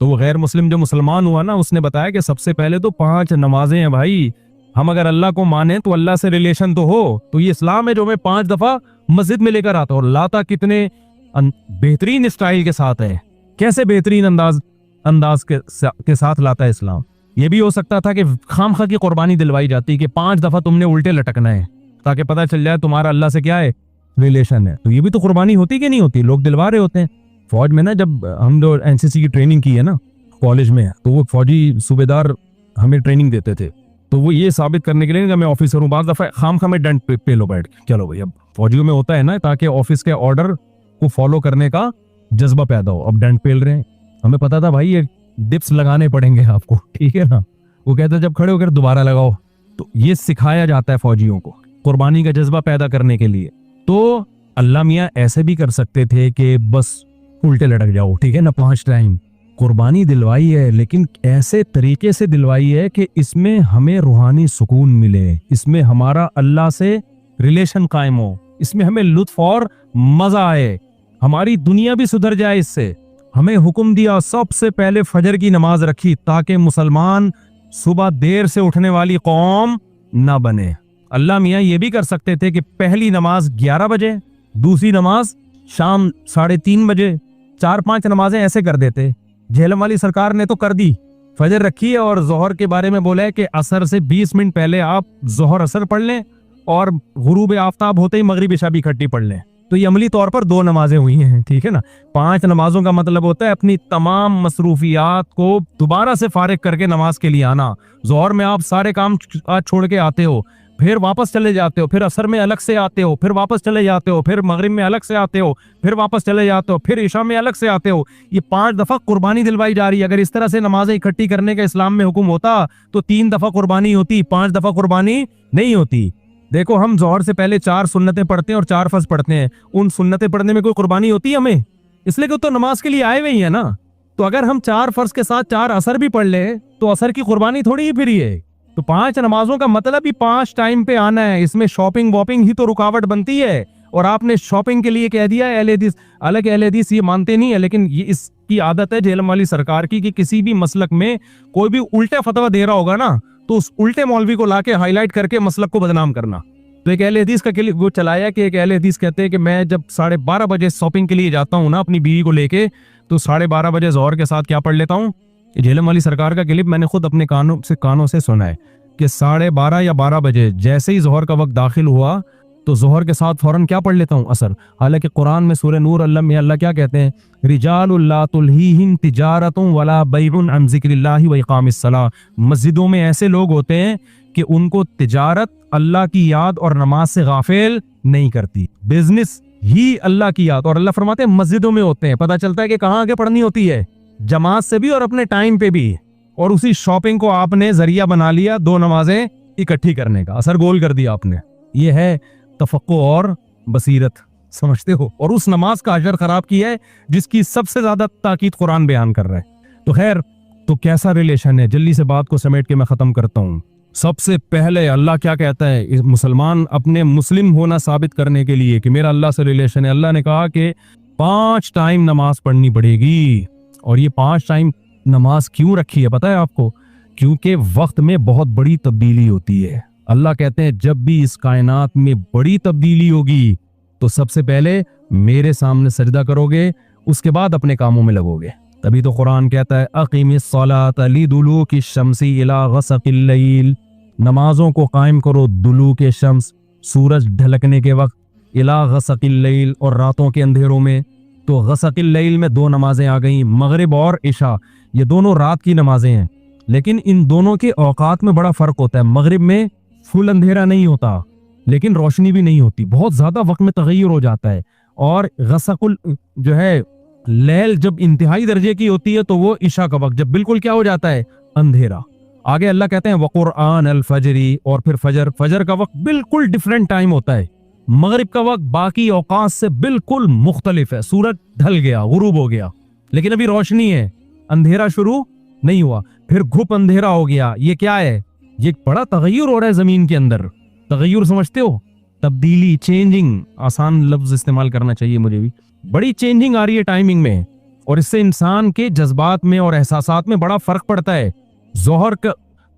تو وہ غیر مسلم جو مسلمان ہوا نا اس نے بتایا کہ سب سے پہلے تو 5 نمازیں ہیں بھائی. ہم اگر اللہ کو مانیں تو اللہ سے ریلیشن تو ہو. تو یہ اسلام ہے جو ہمیں 5 دفعہ مسجد میں لے کر آتا, اور لاتا کتنے بہترین اسٹائل کے ساتھ ہے. کیسے بہترین انداز کے ساتھ لاتا ہے اسلام. یہ بھی ہو سکتا تھا کہ خام خواہ کی قربانی دلوائی جاتی کہ 5 دفعہ تم نے الٹے لٹکنا ہے تاکہ پتہ چل جائے تمہارا اللہ سے کیا ہے, ریلیشن ہے. تو یہ بھی تو قربانی ہوتی کہ نہیں ہوتی, لوگ دلوا رہے ہوتے ہیں. فوج میں نا جب ہم جو NCC کی ٹریننگ کی ہے نا کالج میں, تو وہ فوجی صوبیدار ہمیں ٹریننگ دیتے تھے. تو وہ یہ ثابت کرنے کے لیے کہ میں آفیسر ہوں, بعض دفعہ خام خواہ میں ڈنڈ پہ لو بیٹھ کے چلو بھائی. اب فوجیوں میں ہوتا ہے نا تاکہ آفس کے آرڈر کو فالو کرنے کا جذبہ پیدا ہو. اب ڈنڈ پیل رہے ہیں, ہمیں پتا تھا بھائی یہ ڈپس لگانے پڑیں گے آپ کو, ٹھیک ہے نا. وہ کہتے ہیں جب کھڑے ہو کر دوبارہ لگاؤ. تو یہ سکھایا جاتا ہے فوجیوں کو قربانی کا جذبہ پیدا کرنے کے لیے. تو اللہ میاں ایسے بھی کر سکتے تھے کہ بس الٹے لٹک جاؤ, ٹھیک ہے نا, 5 ٹائم قربانی دلوائی ہے, لیکن ایسے طریقے سے دلوائی ہے کہ اس میں ہمیں روحانی سکون ملے, اس میں ہمارا اللہ سے ریلیشن قائم ہو, اس میں ہمیں لطف اور مزہ آئے, ہماری دنیا بھی سدھر جائے. اس سے ہمیں حکم دیا سب سے پہلے فجر کی نماز رکھی تاکہ مسلمان صبح دیر سے اٹھنے والی قوم نہ بنے. اللہ میاں یہ بھی کر سکتے تھے کہ پہلی نماز 11 بجے, دوسری نماز شام 3:30 بجے, 4-5 نمازیں ایسے کر دیتے. جہلم والی سرکار نے تو کر دی, فجر رکھی ہے اور ظہر کے بارے میں بولا ہے کہ عصر سے 20 منٹ پہلے آپ ظہر عصر پڑھ لیں اور غروب آفتاب ہوتے ہی مغرب عشاء بھی اکٹھی پڑھ لیں. تو یہ عملی طور پر 2 نمازیں ہوئی ہیں, ٹھیک ہے نا. 5 نمازوں کا مطلب ہوتا ہے اپنی تمام مصروفیات کو دوبارہ سے فارغ کر کے نماز کے لیے آنا. ظہر میں آپ سارے کام چھوڑ کے آتے ہو, پھر واپس چلے جاتے ہو, پھر عصر میں الگ سے آتے ہو, پھر واپس چلے جاتے ہو, پھر مغرب میں الگ سے آتے ہو, پھر واپس چلے جاتے ہو, پھر عشاء میں الگ سے آتے ہو. یہ 5 دفعہ قربانی دلوائی جا رہی ہے. اگر اس طرح سے نمازیں اکٹھی کرنے کا اسلام میں حکم ہوتا تو 3 دفعہ قربانی ہوتی, 5 دفعہ قربانی نہیں ہوتی. دیکھو ہم ظہر سے پہلے 4 سنتیں پڑھتے ہیں اور 4 فرض پڑھتے ہیں. ان سنتیں پڑھنے میں کوئی قربانی ہوتی ہے ہمیں؟ اس لیے کہ تو نماز کے لیے آئے ہوئے ہی ہے نا. تو اگر ہم 4 فرض کے ساتھ 4 عصر بھی پڑھ لیں تو عصر کی قربانی تھوڑی ہی پھری ہے. تو 5 نمازوں کا مطلب ہی 5 ٹائم پہ آنا ہے. اس میں شاپنگ واپنگ ہی تو رکاوٹ بنتی ہے, اور آپ نے شاپنگ کے لیے کہہ دیا ہے. اہل حدیث حالانکہ اہل حدیث یہ مانتے نہیں ہے, لیکن یہ اس کی عادت ہے جہلم والی سرکار کی کہ کسی بھی مسلک میں کوئی بھی الٹا فتویٰ دے رہا ہوگا نا تو اس الٹے مولوی کو لا کے ہائی لائٹ کر کے مسلک کو بدنام کرنا. تو ایک اہل حدیث کا کلپ وہ چلایا کہ ایک اہل حدیث کہتے ہیں کہ میں جب 12:30 بجے شاپنگ کے لیے جاتا ہوں نا اپنی بیوی کو لے کے, تو 12:30 بجے ظہر کے ساتھ کیا پڑھ لیتا ہوں. جہلم والی سرکار کا کلپ میں نے خود اپنے کانوں سے سنا ہے کہ 12:30 یا 12 بجے جیسے ہی ظہر کا وقت داخل ہوا تو ظہر کے ساتھ فوراً کیا پڑھ لیتا ہوں, عصر. حالانکہ قرآن میں سورہ نور اللہ کیا کہتے ہیں, رجال لا تلہیہم تجارت ولا بیع عن ذکر اللہ و اقام الصلاۃ. مسجدوں میں ایسے لوگ ہوتے ہیں کہ ان کو تجارت اللہ کی یاد اور نماز سے غافل نہیں کرتی, بزنس ہی اللہ کی یاد. اور اللہ فرماتے ہیں مسجدوں میں ہوتے ہیں. پتہ چلتا ہے کہ کہاں آگے پڑھنی ہوتی ہے, جماعت سے بھی اور اپنے ٹائم پہ بھی. اور اسی شاپنگ کو آپ نے ذریعہ بنا لیا 2 نمازیں اکٹھی کرنے کا, اثر گول کر دیا آپ نے. یہ ہے تفقہ اور بصیرت, سمجھتے ہو. اور اس نماز کا اجر خراب کیا ہے جس کی سب سے زیادہ تاکید قرآن بیان کر رہا ہے. تو خیر, تو کیسا ریلیشن ہے, جلدی سے بات کو سمیٹ کے میں ختم کرتا ہوں. سب سے پہلے اللہ کیا کہتا ہے, مسلمان اپنے مسلم ہونا ثابت کرنے کے لیے کہ میرا اللہ سے ریلیشن ہے, اللہ نے کہا کہ 5 ٹائم نماز پڑھنی پڑے گی. اور یہ 5 ٹائم نماز کیوں رکھی ہے پتہ ہے آپ کو؟ کیونکہ وقت میں بہت بڑی تبدیلی ہوتی ہے. اللہ کہتے ہیں جب بھی اس کائنات میں بڑی تبدیلی ہوگی تو سب سے پہلے میرے سامنے سجدہ کرو گے, اس کے بعد اپنے کاموں میں لگو گے. تبھی تو قرآن کہتا ہے اقیم الصلاۃ لدلوک الشمس الی غسق اللیل, نمازوں کو قائم کرو دلوک شمس, سورج ڈھلکنے کے وقت, الی غسق اللیل, اور راتوں کے اندھیروں میں. تو غسق اللیل میں 2 نمازیں آ گئیں, مغرب اور عشاء. یہ دونوں رات کی نمازیں ہیں, لیکن ان دونوں کے اوقات میں بڑا فرق ہوتا ہے. مغرب میں فل اندھیرا نہیں ہوتا لیکن روشنی بھی نہیں ہوتی, بہت زیادہ وقت میں تغیر ہو جاتا ہے. اور غسق جو ہے لیل جب انتہائی درجے کی ہوتی ہے تو وہ عشاء کا وقت جب بالکل کیا ہو جاتا ہے, اندھیرا. آگے اللہ کہتے ہیں وقرآن الفجر, اور پھر فجر کا وقت بالکل ڈیفرنٹ ٹائم ہوتا ہے. مغرب کا وقت باقی اوقات سے بالکل مختلف ہے. سورج ڈھل گیا, غروب ہو گیا, لیکن ابھی روشنی ہے, اندھیرا شروع نہیں ہوا. پھر گھپ اندھیرا ہو گیا. یہ کیا ہے؟ یہ بڑا تغیر ہو رہا ہے زمین کے اندر. تغیر سمجھتے ہو, تبدیلی, چینجنگ. آسان لفظ استعمال کرنا چاہیے مجھے بھی. بڑی چینجنگ آ رہی ہے ٹائمنگ میں. اور اس سے انسان کے جذبات میں اور احساسات میں بڑا فرق پڑتا ہے. ظہر کا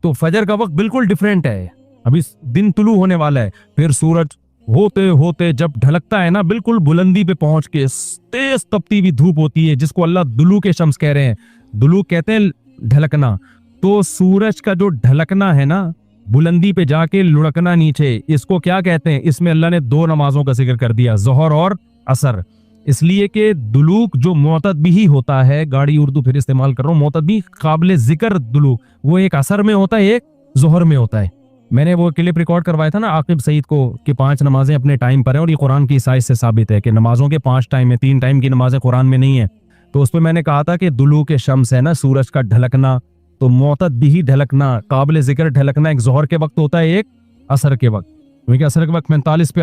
تو فجر کا وقت بالکل ڈیفرنٹ ہے. ابھی دن طلوع ہونے والا ہے, پھر سورج ہوتے ہوتے جب ڈھلکتا ہے نا, بالکل بلندی پہ پہنچ کے تیز تپتی ہوئی دھوپ ہوتی ہے, جس کو اللہ دلوک شمس کہہ رہے ہیں. دلوک کہتے ہیں ڈھلکنا. تو سورج کا جو ڈھلکنا ہے نا, بلندی پہ جا کے لڑکنا نیچے, اس کو کیا کہتے ہیں؟ اس میں اللہ نے 2 نمازوں کا ذکر کر دیا, ظہر اور عصر. اس لیے کہ دلوک جو معتدبی ہوتا ہے, گاڑی اردو پھر استعمال کر رہا ہوں, معتدبی قابل ذکر دلوک, وہ ایک عصر میں ہوتا ہے, ایک ظہر میں ہوتا ہے. میں نے وہ کلپ ریکارڈ کروایا تھا نا عاقب سعید کو کہ 5 نمازیں اپنے ٹائم پر ہیں, اور یہ قرآن کی سائز سے ثابت ہے کہ نمازوں کے 5 ٹائم ہیں, 3 ٹائم کی نمازیں قرآن میں نہیں ہیں. تو اس پہ میں نے کہا تھا کہ دلوک شمس ہے نا, سورج کا ڈھلکنا, تو معتدبی ڈھلکنا, قابل ذکر ڈھلکنا ایک ظہر کے وقت ہوتا ہے, ایک عصر کے وقت. کیونکہ عصر کے وقت 45 پہ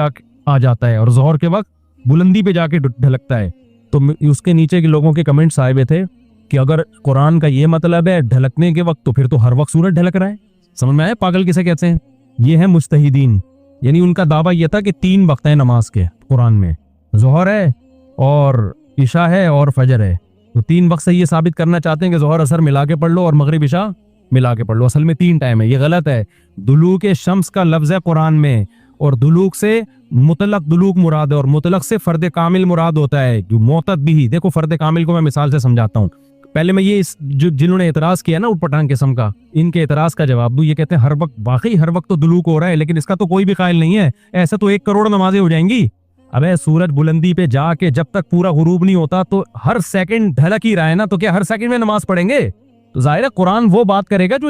آ جاتا ہے, اور ظہر کے وقت بلندی پہ جا کے ڈھلکتا ہے. تو اس کے نیچے کے لوگوں کے کمنٹس آئے ہوئے تھے کہ اگر قرآن کا یہ مطلب ہے ڈھلکنے کے وقت, تو پھر تو ہر وقت سورج ڈھلک رہا ہے. سمجھ میں آیا پاگل کسے کہتے ہیں؟ یہ ہے مجتہدین. یعنی ان کا دعویٰ یہ تھا کہ 3 وقت ہیں نماز کے قرآن میں, ظہر ہے اور عشاء ہے اور فجر ہے. تو 3 وقت سے یہ ثابت کرنا چاہتے ہیں کہ ظہر عصر ملا کے پڑھ لو اور مغرب عشاء ملا کے پڑھ لو. اصل میں 3 ٹائم ہے, یہ غلط ہے. دلوک شمس کا لفظ ہے قرآن میں, اور دلوک سے مطلق دلوک مراد ہے, اور مطلق سے فرد کامل مراد ہوتا ہے. جو معتدبی, دیکھو فرد کامل کو میں مثال سے سمجھاتا ہوں. پہلے میں یہ جنہوں نے اعتراض کیا نا اٹھ پٹانگ قسم کا, ان کے اعتراض کا جواب دوں. یہ کہتے ہیں ہر وقت, باقی ہر وقت تو دلوک ہو رہا ہے, لیکن اس کا تو کوئی بھی قائل نہیں ہے. ایسا تو 1 کروڑ نمازیں ہو جائیں گی. ابے سورج بلندی پہ جا کے جب تک پورا غروب نہیں ہوتا تو ہر سیکنڈ ڈھلک ہی رہا ہے نا, تو کیا ہر سیکنڈ میں نماز پڑھیں گے؟ تو ظاہر ہے قرآن وہ بات کرے گا جو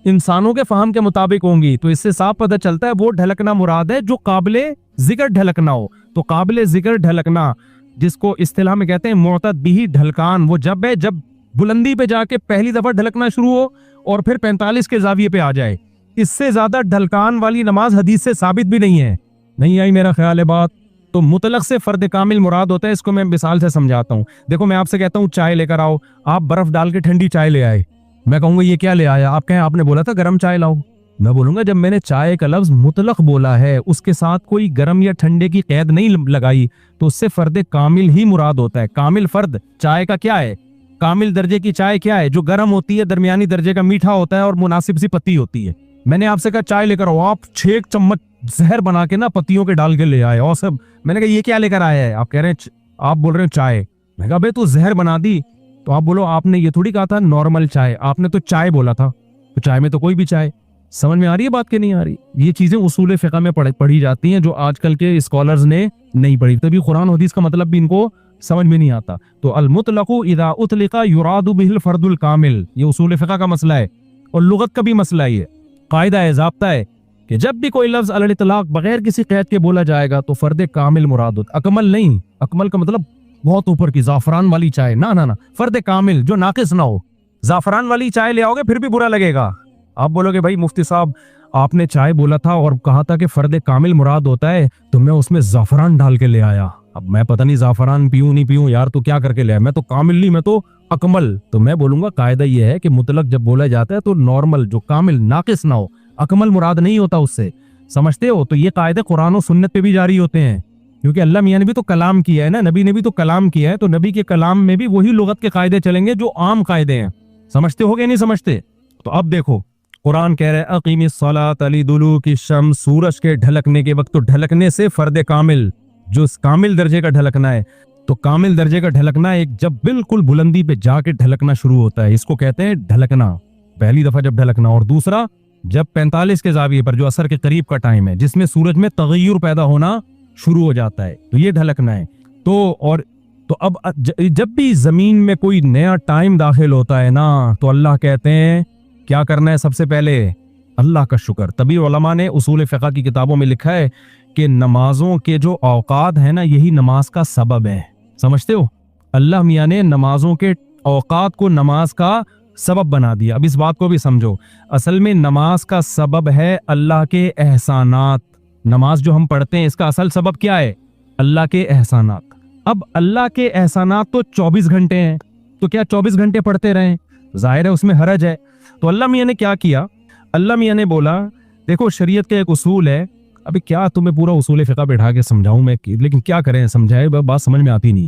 انسانوں کے فہم کے مطابق ہوں گی. تو اس سے صاف پتہ چلتا ہے وہ ڈھلکنا مراد ہے جو قابل ذکر ڈھلکنا ہو. تو قابل ذکر ڈھلکنا, جس کو اصطلاح میں کہتے ہیں معتدبی ڈھلکان, وہ جب ہے جب بلندی پہ جا کے پہلی دفعہ ڈھلکنا شروع ہو اور پھر 45 کے زاویے پہ آ جائے. اس سے زیادہ ڈھلکان والی نماز حدیث سے ثابت بھی نہیں ہے. نہیں آئی میرا خیال ہے بات؟ تو مطلق سے فرد کامل مراد ہوتا ہے. اس کو میں مثال سے سمجھاتا ہوں. دیکھو میں آپ سے کہتا ہوں چائے لے کر آؤ, آپ برف ڈال کے ٹھنڈی چائے لے آئے. میں کہوں گا یہ کیا لے آیا؟ آپ کہیں آپ نے بولا تھا گرم چائے لاؤ. میں بولوں گا جب میں نے چائے کا لفظ مطلق بولا ہے, اس کے ساتھ کوئی گرم یا ٹھنڈے کی قید نہیں لگائی, تو اس سے فرد کامل ہی مراد ہوتا ہے. کامل فرد چائے کا کیا ہے؟ کامل درجے کی چائے کیا ہے؟ جو گرم ہوتی ہے, درمیانی درجے کا میٹھا ہوتا ہے اور مناسب سی پتی ہوتی ہے. میں نے آپ سے کہا چائے لے کر آؤ, آپ 6 چمچ زہر بنا کے نا پتیوں کے ڈال کے لے آئے اور سب. میں نے کہا یہ کیا لے کر آیا ہے؟ آپ کہہ رہے ہیں آپ بول رہے ہیں چائے. میں کہا بھائی تو زہر بنا دی. تو آپ بولو آپ نے یہ تھوڑی کہا تھا نارمل چائے, آپ نے تو چائے بولا تھا. تو چائے میں تو کوئی بھی چائے. سمجھ میں آ رہی ہے بات کہ نہیں آ رہی؟ یہ چیزیں اصول فقہ میں پڑھی جاتی ہیں جو آج کل کے اسکالرز نے نہیں پڑھی, تبھی قرآن حدیث کا مطلب بھی ان کو سمجھ میں نہیں آتا. تو المطلق اذا اطلق یراد به الفرد الکامل, یہ اصول فقہ کا مسئلہ ہے اور لغت کا بھی مسئلہ ہے. قاعدہ ہے, ضابطہ ہے کہ جب بھی کوئی لفظ علی الاطلاق بغیر کسی قید کے بولا جائے گا تو فرد کامل مراد ہوتا, اکمل نہیں. اکمل کا مطلب بہت اوپر کی زعفران والی چائے, نہ فرد کامل جو ناقص نہ ہو. زعفران والی چائے لے آؤ گے پھر بھی برا لگے گا. آپ بولو گے بھائی مفتی صاحب آپ نے چائے بولا تھا اور کہا تھا کہ فرد کامل مراد ہوتا ہے, تو میں اس میں زعفران ڈال کے لے آیا. اب میں پتہ نہیں زعفران پیوں نہیں پیوں یار, تو کیا کر کے لے آیا؟ میں تو کامل نہیں, میں تو اکمل. تو میں بولوں گا قاعدہ یہ ہے کہ مطلق جب بولا جاتا ہے تو نارمل جو کامل ناقص نہ ہو, اکمل مراد نہیں ہوتا اس سے. سمجھتے ہو؟ تو یہ قاعدے قرآن و سنت پہ بھی جاری ہوتے ہیں, کیونکہ اللہ میاں نے بھی تو کلام کیا ہے نا, نبی نے بھی تو کلام کیا ہے, تو نبی کے کلام میں بھی وہی لغت کے قاعدے چلیں گے جو عام قاعدے ہیں. سمجھتے ہو گے نہیں سمجھتے؟ تو اب دیکھو قرآن کہہ رہے ہیں اقیم الصلاۃ لدلوک الشمس, سورج کے ڈھلکنے کے وقت. تو ڈھلکنے سے فرد کامل جو کامل درجے کا ڈھلکنا ہے, تو کامل درجے کا ڈھلکنا ایک جب بالکل بلندی پہ جا کے ڈھلکنا شروع ہوتا ہے, اس کو کہتے ہیں ڈھلکنا, پہلی دفعہ جب ڈھلکنا. اور دوسرا جب 45 کے زاویے پر جو عصر کے قریب کا ٹائم ہے, جس میں سورج میں تغیر پیدا ہونا شروع ہو جاتا ہے, تو یہ ڈھلکنا ہے. تو اب جب بھی زمین میں کوئی نیا ٹائم داخل ہوتا ہے نا, تو اللہ کہتے ہیں کیا کرنا ہے؟ سب سے پہلے اللہ کا شکر. تبھی علماء نے اصول فقہ کی کتابوں میں لکھا ہے کہ نمازوں کے جو اوقات ہیں نا, یہی نماز کا سبب ہے. سمجھتے ہو؟ اللہ میاں نے نمازوں کے اوقات کو نماز کا سبب بنا دیا. اب اس بات کو بھی سمجھو, اصل میں نماز کا سبب ہے اللہ کے احسانات. نماز جو ہم پڑھتے ہیں اس کا اصل سبب کیا ہے؟ اللہ کے احسانات. اب اللہ کے احسانات تو 24 گھنٹے ہیں, تو کیا 24 گھنٹے پڑھتے رہیں؟ ظاہر ہے اس میں حرج ہے. تو اللہ میاں نے کیا کیا؟ اللہ میاں نے بولا دیکھو شریعت کا ایک اصول ہے. ابھی کیا تمہیں پورا اصول فقہ بیٹھا کے سمجھاؤں میں, لیکن کیا کریں, سمجھائے بات سمجھ میں آتی نہیں.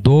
2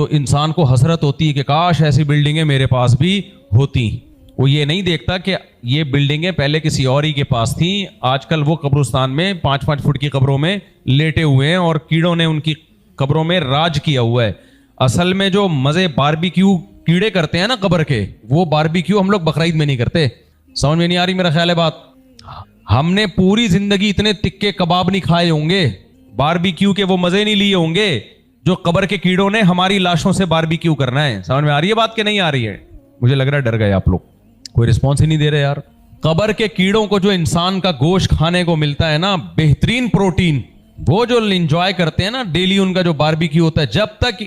تو انسان کو حسرت ہوتی ہے کہ کاش ایسی بلڈنگیں میرے پاس بھی ہوتی. وہ یہ نہیں دیکھتا کہ یہ بلڈنگیں پہلے کسی اور ہی کے پاس تھیں, آج کل وہ قبرستان میں 5-5 فٹ کی قبروں میں لیٹے ہوئے ہیں اور کیڑوں نے ان کی قبروں میں راج کیا ہوا ہے. اصل میں جو مزے باربیکیو کیڑے کرتے ہیں نا قبر کے, وہ باربیکیو ہم لوگ بقرعید میں نہیں کرتے. سمجھ میں نہیں آ رہی میرا خیال ہے بات؟ ہم نے پوری زندگی اتنے تکے کباب نہیں کھائے ہوں گے, باربیکیو کے وہ مزے نہیں لیے ہوں گے جو قبر کے کیڑوں نے ہماری لاشوں سے باربیکیو کرنا ہے. سمجھ میں آ رہی ہے بات کہ نہیں آ رہی ہے؟ مجھے لگ رہا ہے ڈر گئے آپ لوگ, کوئی رسپانس ہی نہیں دے رہے یار. قبر کے کیڑوں کو جو انسان کا گوشت کھانے کو ملتا ہے نا, بہترین پروٹین, وہ جو انجوائے کرتے ہیں نا ڈیلی, ان کا جو باربیکیو ہوتا ہے, جب تک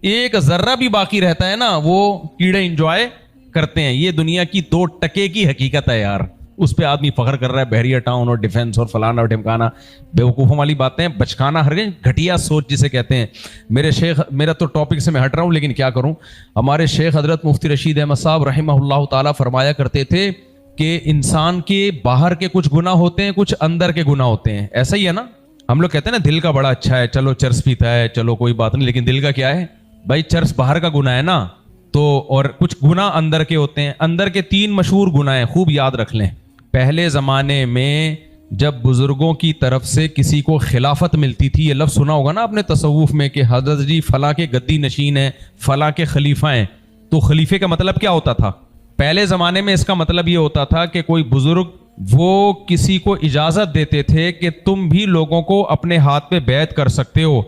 ایک ذرہ بھی باقی رہتا ہے نا وہ کیڑے انجوائے کرتے ہیں. یہ دنیا کی 2% کی حقیقت ہے یار, اس پہ آدمی فخر کر رہا ہے بحریہ ٹاؤن اور ڈیفنس اور فلانا اور ڈھمکانا, بیوقوفوں والی باتیں, بچکانا, ہر گھٹیا سوچ جسے کہتے ہیں. میرے شیخ, میرا تو ٹاپک سے میں ہٹ رہا ہوں لیکن کیا کروں, ہمارے شیخ حضرت مفتی رشید احمد صاحب رحمہ اللہ تعالیٰ فرمایا کرتے تھے کہ انسان کے باہر کے کچھ گناہ ہوتے ہیں, کچھ اندر کے گناہ ہوتے ہیں. ایسا ہی ہے نا, ہم لوگ کہتے ہیں نا دل کا بڑا اچھا ہے, چلو چرس پیتا ہے, چلو کوئی بات نہیں, لیکن دل کا کیا ہے بھائی؟ چرس باہر کا گناہ ہے نا, تو اور کچھ گناہ اندر کے ہوتے ہیں. اندر کے 3 مشہور گناہ ہیں, خوب یاد رکھ لیں. پہلے زمانے میں جب بزرگوں کی طرف سے کسی کو خلافت ملتی تھی, یہ لفظ سنا ہوگا نا اپنے تصوف میں کہ حضرت جی فلاں کے گدی نشین ہیں, فلاں کے خلیفہ ہیں, تو خلیفے کا مطلب کیا ہوتا تھا پہلے زمانے میں؟ اس کا مطلب یہ ہوتا تھا کہ کوئی بزرگ وہ کسی کو اجازت دیتے تھے کہ تم بھی لوگوں کو اپنے ہاتھ پہ بیعت کر سکتے ہو,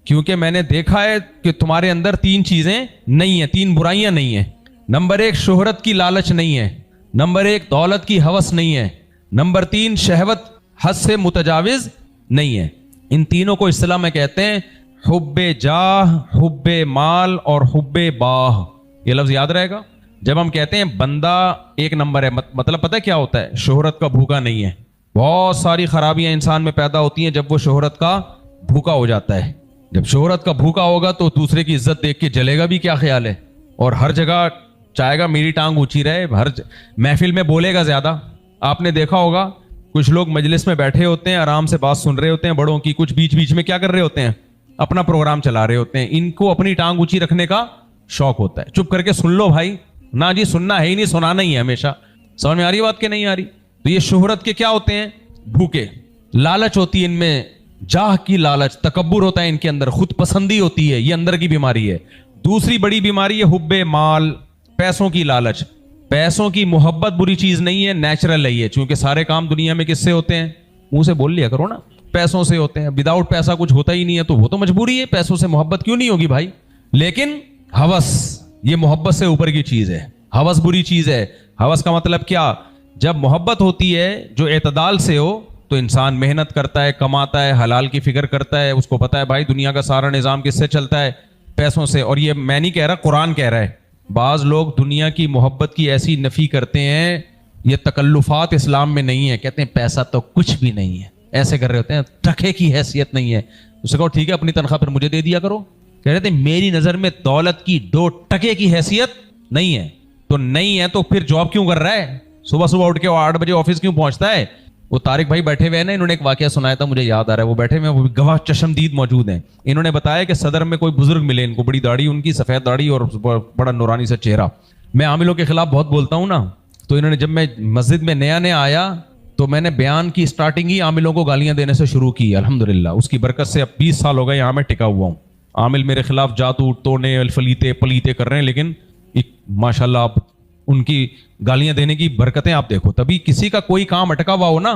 کیونکہ میں نے دیکھا ہے کہ تمہارے اندر 3 چیزیں نہیں ہیں, 3 برائیاں نہیں ہیں. نمبر 1 شہرت کی لالچ نہیں ہے, نمبر 1 دولت کی ہوس نہیں ہے, نمبر 3 شہوت حد سے متجاوز نہیں ہے. ان تینوں کو اصطلاح میں کہتے ہیں حب جاہ, حب مال اور حب باہ. یہ لفظ یاد رہے گا. جب ہم کہتے ہیں بندہ 1 نمبر ہے, مطلب پتہ ہے کیا ہوتا ہے؟ شہرت کا بھوکا نہیں ہے. بہت ساری خرابیاں انسان میں پیدا ہوتی ہیں جب وہ شہرت کا بھوکا ہو جاتا ہے. جب شہرت کا بھوکا ہوگا تو دوسرے کی عزت دیکھ کے جلے گا بھی, کیا خیال ہے؟ اور ہر جگہ چاہے گا میری ٹانگ اونچی رہے, ہر محفل میں بولے گا زیادہ. آپ نے دیکھا ہوگا کچھ لوگ مجلس میں بیٹھے ہوتے ہیں, آرام سے بات سن رہے ہوتے ہیں بڑوں کی, کچھ بیچ بیچ میں کیا کر رہے ہوتے ہیں؟ اپنا پروگرام چلا رہے ہوتے ہیں. ان کو اپنی ٹانگ اونچی رکھنے کا شوق ہوتا ہے. چپ کر کے سن لو بھائی, نہ جی سننا ہے ہی نہیں, سنانا ہی ہے ہمیشہ. سمجھ میں آ رہی بات کہ نہیں آ رہی؟ تو یہ شہرت کے کیا ہوتے ہیں؟ بھوکے. لالچ ہوتی ہے ان میں, جاہ کی لالچ, تکبر ہوتا ہے ان کے اندر, خود پسندی ہوتی ہے, یہ اندر کی بیماری ہے. دوسری بڑی بیماری ہے حب مال, پیسوں کی لالچ. پیسوں کی محبت بری چیز نہیں ہے, نیچرل ہے یہ, چونکہ سارے کام دنیا میں کس سے ہوتے ہیں؟ منہ سے بول لیا کرو نا, پیسوں سے ہوتے ہیں. وداؤٹ پیسہ کچھ ہوتا ہی نہیں ہے, تو وہ تو مجبوری ہے, پیسوں سے محبت کیوں نہیں ہوگی بھائی؟ لیکن ہوس, یہ محبت سے اوپر کی چیز ہے. ہوس بری چیز ہے. ہوس کا مطلب کیا؟ جب محبت ہوتی ہے جو اعتدال سے ہو تو انسان محنت کرتا ہے, کماتا ہے, حلال کی فکر کرتا ہے, اس کو پتا ہے بھائی دنیا کا سارا نظام کس سے چلتا ہے؟ پیسوں سے. اور یہ میں نہیں کہہ رہا, قرآن کہہ رہا ہے. بعض لوگ دنیا کی محبت کی ایسی نفی کرتے ہیں, یہ تکلفات اسلام میں نہیں ہے, کہتے ہیں پیسہ تو کچھ بھی نہیں ہے, ایسے کر رہے ہوتے ہیں, ٹکے کی حیثیت نہیں ہے. اس سے کہو ٹھیک ہے اپنی تنخواہ پھر مجھے دے دیا کرو. کہہ رہے تھے میری نظر میں دولت کی 2 ٹکے کی حیثیت نہیں ہے. تو نہیں ہے تو پھر جاب کیوں کر رہا ہے؟ صبح صبح اٹھ کے 8 بجے آفس کیوں پہنچتا ہے؟ وہ طارق بھائی بیٹھے ہوئے ہیں نا, انہوں نے ایک واقعہ سنایا تھا, مجھے یاد آ رہا ہے, وہ بیٹھے ہوئے ہیں, وہ گواہ چشمدید موجود ہیں. انہوں نے بتایا کہ صدر میں کوئی بزرگ ملے, ان کو بڑی داڑھی, ان کی سفید داڑھی اور بڑا نورانی سا چہرہ. میں عاملوں کے خلاف بہت بولتا ہوں نا, تو انہوں نے, جب میں مسجد میں نیا آیا تو میں نے بیان کی اسٹارٹنگ ہی عاملوں کو گالیاں دینے سے شروع کی. الحمدللہ اس کی برکت سے اب 20 سال ہو گئے یہاں میں ٹکا ہوا ہوں. عامل میرے خلاف جادو توڑنے, الفلیتے پلیتے کر رہے ہیں, لیکن ماشاءاللہ آپ ان کی گالیاں دینے کی برکتیں آپ دیکھو. تبھی کسی کا کوئی کام اٹکا ہوا ہو نا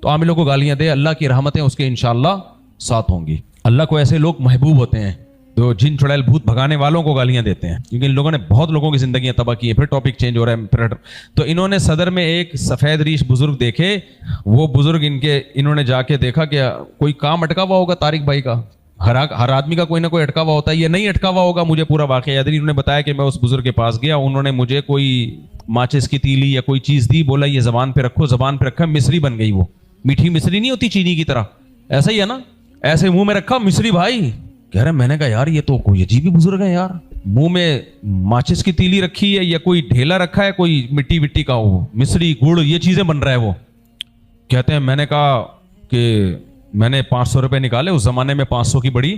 تو عاملوں کو گالیاں دے, اللہ کی رحمتیں اس کے انشاءاللہ ساتھ ہوں گی. اللہ کو ایسے لوگ محبوب ہوتے ہیں جو جن چڑیل بھوت بھگانے والوں کو گالیاں دیتے ہیں, کیونکہ ان لوگوں نے بہت لوگوں کی زندگیاں تباہ کی ہیں. پھر ٹاپک چینج ہو رہا ہے پھر. تو انہوں نے صدر میں ایک سفید ریش بزرگ دیکھے. وہ بزرگ انہوں نے جا کے دیکھا کہ کوئی کام اٹکا ہوا ہوگا طارق بھائی کا, ہر آدمی کا کوئی نہ کوئی اٹکا ہوا ہوتا ہے, یہ نہیں اٹکا ہوا ہوگا. مجھے پورا واقعہ یاد نہیں. انہوں نے بتایا کہ میں اس بزرگ کے پاس گیا, انہوں نے مجھے کوئی ماچس کی تیلی یا کوئی چیز دی, بولا یہ زبان پہ رکھو. زبان پہ رکھا, مصری بن گئی. وہ میٹھی مصری نہیں ہوتی چینی کی طرح, ایسا ہی ہے نا, ایسے منہ میں رکھا مصری. بھائی کہہ رہے, میں نے کہا یار یہ تو کوئی عجیب ہی بزرگ ہے یار, منہ میں ماچس کی تیلی رکھی ہے یا کوئی ڈھیلا رکھا ہے, کوئی مٹی وٹی کا, وہ مصری گڑ یہ چیزیں بن رہا ہے. وہ کہتے ہیں میں نے کہا کہ میں نے 500 روپے نکالے. اس زمانے میں 500 کی بڑی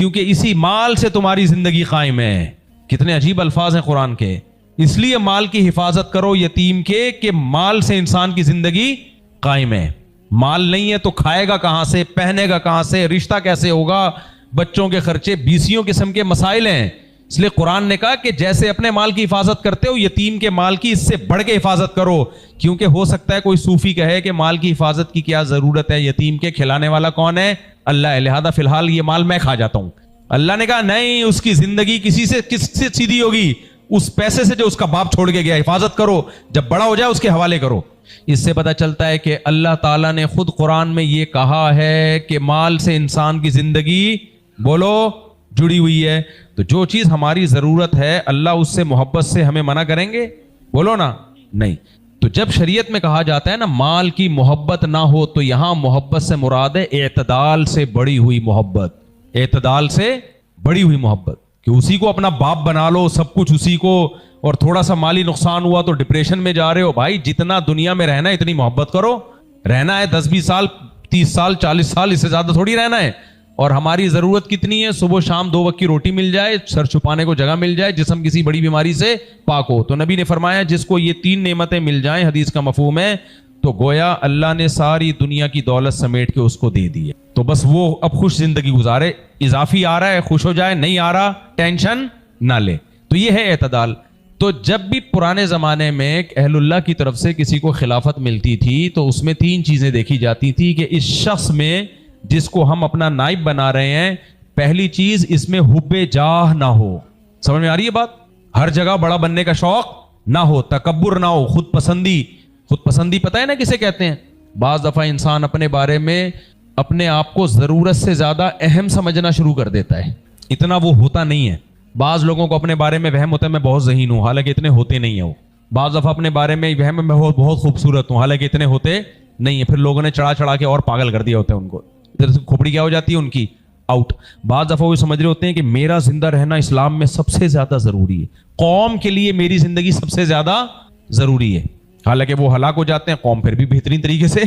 کیونکہ اسی مال سے تمہاری زندگی قائم ہے. کتنے عجیب الفاظ ہیں قرآن کے. اس لیے مال کی حفاظت کرو یتیم کے کہ مال سے انسان کی زندگی قائم ہے. مال نہیں ہے تو کھائے گا کہاں سے, پہنے گا کہاں سے, رشتہ کیسے ہوگا, بچوں کے خرچے, 20 قسم کے مسائل ہیں. اس لیے قرآن نے کہا کہ جیسے اپنے مال کی حفاظت کرتے ہو یتیم کے مال کی اس سے بڑھ کے حفاظت کرو. کیونکہ ہو سکتا ہے کوئی صوفی کہے کہ مال کی حفاظت کی کیا ضرورت ہے, یتیم کے کھلانے والا کون ہے؟ اللہ ہے, لہذا فی الحال یہ مال میں کھا جاتا ہوں. اللہ نے کہا نہیں, اس کی زندگی کس سے سیدھی ہوگی؟ اس پیسے سے جو اس کا باپ چھوڑ کے گیا. حفاظت کرو, جب بڑا ہو جائے اس کے حوالے کرو. اس سے پتہ چلتا ہے کہ اللہ تعالیٰ نے خود قرآن میں یہ کہا ہے کہ مال سے انسان کی زندگی بولو جڑی ہوئی ہے. تو جو چیز ہماری ضرورت ہے اللہ اس سے محبت سے ہمیں منع کریں گے؟ بولو نا, نہیں. تو جب شریعت میں کہا جاتا ہے نا مال کی محبت نہ ہو, تو یہاں محبت سے مراد ہے اعتدال سے بڑی ہوئی محبت. اعتدال سے بڑی ہوئی محبت کہ اسی کو اپنا باپ بنا لو, سب کچھ اسی کو, اور تھوڑا سا مالی نقصان ہوا تو ڈپریشن میں جا رہے ہو. بھائی جتنا دنیا میں رہنا ہے اتنی محبت کرو. رہنا ہے 10-20 سال, 30 سال, 40 سال, اس سے زیادہ تھوڑی رہنا ہے. اور ہماری ضرورت کتنی ہے؟ صبح شام 2 وقت کی روٹی مل جائے, سر چھپانے کو جگہ مل جائے, جسم کسی بڑی بیماری سے پاک ہو. تو نبی نے فرمایا جس کو یہ 3 نعمتیں مل جائیں, حدیث کا مفہوم ہے, تو گویا اللہ نے ساری دنیا کی دولت سمیٹ کے اس کو دے دی ہے. تو بس وہ اب خوش زندگی گزارے. اضافی آ رہا ہے خوش ہو جائے, نہیں آ رہا ٹینشن نہ لے. تو یہ ہے اعتدال. تو جب بھی پرانے زمانے میں اہل اللہ کی طرف سے کسی کو خلافت ملتی تھی تو اس میں 3 چیزیں دیکھی جاتی تھی کہ اس شخص میں جس کو ہم اپنا نائب بنا رہے ہیں, پہلی چیز اس میں حب جاہ نہ ہو. سمجھ میں آ رہی ہے بات؟ ہر جگہ بڑا بننے کا شوق نہ ہو, تکبر نہ ہو, خود پسندی. خود پسندی پتہ ہے نا کسے کہتے ہیں؟ بعض دفعہ انسان اپنے بارے میں اپنے آپ کو ضرورت سے زیادہ اہم سمجھنا شروع کر دیتا ہے. اتنا وہ ہوتا نہیں ہے. بعض لوگوں کو اپنے بارے میں وہم ہوتا ہے میں بہت ذہین ہوں, حالانکہ اتنے ہوتے نہیں ہیں. وہ بعض دفعہ اپنے بارے میں وہم میں بہت خوبصورت ہوں, حالانکہ اتنے ہوتے نہیں ہیں. پھر لوگوں نے چڑھا کے اور پاگل کر دیا ہوتا ہے ان کو. ادھر سے کھوپڑی کیا ہو جاتی ہے ان کی, آؤٹ. بعض دفعہ وہ سمجھ رہے ہوتے ہیں کہ میرا زندہ رہنا اسلام میں سب سے زیادہ ضروری ہے, قوم کے لیے میری زندگی سب سے زیادہ ضروری ہے. حالانکہ وہ ہلاک ہو جاتے ہیں, قوم پھر بھی بہترین طریقے سے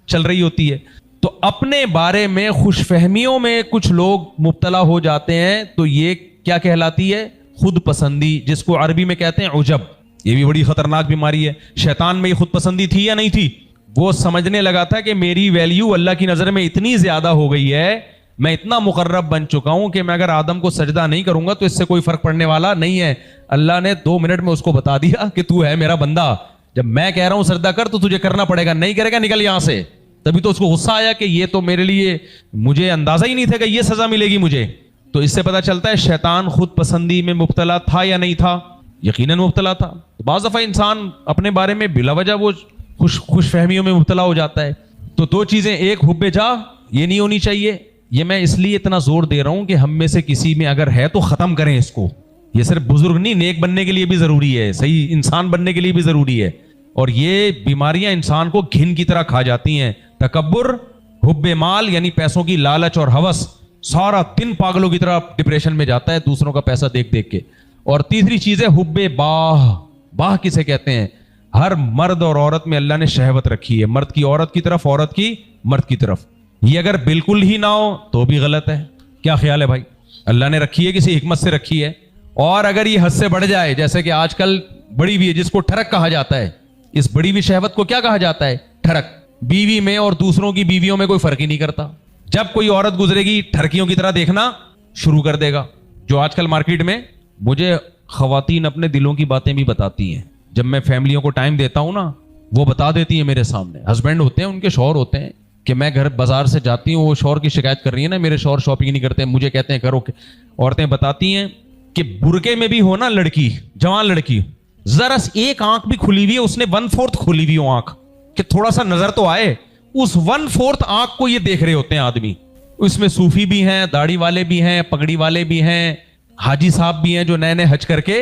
چل رہی ہوتی ہے. تو اپنے بارے میں خوش فہمیوں میں کچھ لوگ مبتلا ہو جاتے ہیں, تو یہ کیا کہلاتی ہے؟ خود پسندی, جس کو عربی میں کہتے ہیں عجب. یہ بھی بڑی خطرناک بیماری ہے. شیطان میں یہ خود پسندی تھی یا نہیں تھی؟ وہ سمجھنے لگا تھا کہ میری ویلیو اللہ کی نظر میں اتنی زیادہ ہو گئی ہے, میں اتنا مقرب بن چکا ہوں کہ میں اگر آدم کو سجدہ نہیں کروں گا تو اس سے کوئی فرق پڑنے والا نہیں ہے. اللہ نے 2 منٹ میں اس کو بتا دیا کہ تو ہے میرا بندہ, جب میں کہہ رہا ہوں سجدہ کر تو تجھے کرنا پڑے گا, نہیں کرے گا نکل یہاں سے. تبھی تو اس کو غصہ آیا کہ یہ تو میرے لیے, مجھے اندازہ ہی نہیں تھا کہ یہ سزا ملے گی مجھے. تو اس سے پتہ چلتا ہے شیطان خود پسندی میں مبتلا تھا یا نہیں تھا؟ یقیناً مبتلا تھا. بعض دفعہ انسان اپنے بارے میں بلا وجہ وہ خوش فہمیوں میں مبتلا ہو جاتا ہے. تو 2 چیزیں, ایک حب جاہ, یہ نہیں ہونی چاہیے. یہ میں اس لیے اتنا زور دے رہا ہوں کہ ہم میں سے کسی میں اگر ہے تو ختم کریں اس کو. یہ صرف بزرگ نہیں, نیک بننے کے لیے بھی ضروری ہے, صحیح انسان بننے کے لیے بھی ضروری ہے. اور یہ بیماریاں انسان کو گھن کی طرح کھا جاتی ہیں. تکبر, حب مال یعنی پیسوں کی لالچ اور ہوس, سارا دن پاگلوں کی طرح ڈپریشن میں جاتا ہے دوسروں کا پیسہ دیکھ کے. اور تیسری چیز ہے حب باہ. باہ کسے کہتے ہیں؟ ہر مرد اور عورت میں اللہ نے شہوت رکھی ہے, مرد کی عورت کی طرف, عورت کی مرد کی طرف. یہ اگر بالکل ہی نہ ہو تو بھی غلط ہے. کیا خیال ہے بھائی؟ اللہ نے رکھی ہے, کسی حکمت سے رکھی ہے. اور اگر یہ حد سے بڑھ جائے, جیسے کہ آج کل بڑی ہوئی ہے جس کو ٹھڑک کہا جاتا ہے, اس بڑی ہوئی شہوت کو کیا کہا جاتا ہے؟ ٹھڑک. بیوی میں اور دوسروں کی بیویوں میں کوئی فرق ہی نہیں کرتا. جب کوئی عورت گزرے گی ٹھڑکیوں کی طرح دیکھنا شروع کر دے گا. جو آج کل مارکیٹ میں, مجھے خواتین اپنے دلوں کی باتیں بھی بتاتی ہیں. جب میں فیملیوں کو ٹائم دیتا ہوں نا, وہ بتا دیتی ہیں میرے سامنے. ہسبینڈ ہوتے ہیں, ان کے شوہر ہوتے ہیں, کہ میں گھر بازار سے جاتی ہوں, وہ شوہر کی شکایت کر رہی ہے نا, میرے شوہر شاپنگ نہیں کرتے, مجھے کہتے ہیں کرو. عورتیں بتاتی ہیں کہ برقعے میں بھی ہو نا لڑکی, جوان لڑکی, ذرا ایک آنکھ بھی کھلی ہوئی ہے, اس نے 1/4 کھلی ہوئی ہو آنکھ, کہ تھوڑا سا نظر تو آئے, اس 1/4 آنکھ کو یہ دیکھ رہے ہوتے ہیں آدمی. اس میں صوفی بھی ہیں, داڑھی والے بھی ہیں, پگڑی والے بھی ہیں, حاجی صاحب بھی ہیں جو نئے نئے حج کر کے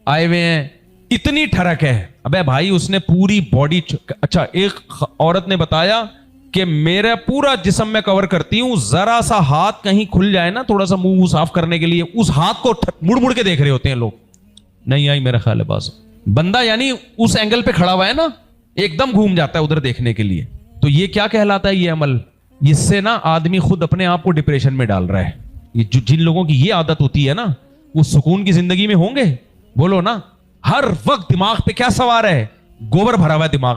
آئے ہوئے ہیں. اتنی ٹھڑک ہے. ابے بھائی اس نے پوری باڈی, اچھا ایک عورت نے بتایا کہ میرا پورا جسم میں کور کرتی ہوں, ذرا سا ہاتھ کہیں کھل جائے نا, تھوڑا سا منہ صاف کرنے کے لیے, اس ہاتھ کو مڑ کے دیکھ رہے ہوتے ہیں لوگ. نہیں آئی میرا خیال ہے باز بندہ, یعنی اس اینگل پہ کھڑا ہوا ہے نا, ایک دم گھوم جاتا ہے ادھر دیکھنے کے لیے. تو یہ کیا کہلاتا ہے یہ عمل؟ اس سے نا آدمی خود اپنے آپ کو ڈپریشن میں ڈال رہا ہے. جن لوگوں کی یہ عادت ہوتی ہے نا وہ سکون کی زندگی میں ہوں گے؟ بولو نا. ہر وقت دماغ پہ کیا سوار ہے؟ گوبر بھرا ہوا ہے دماغ.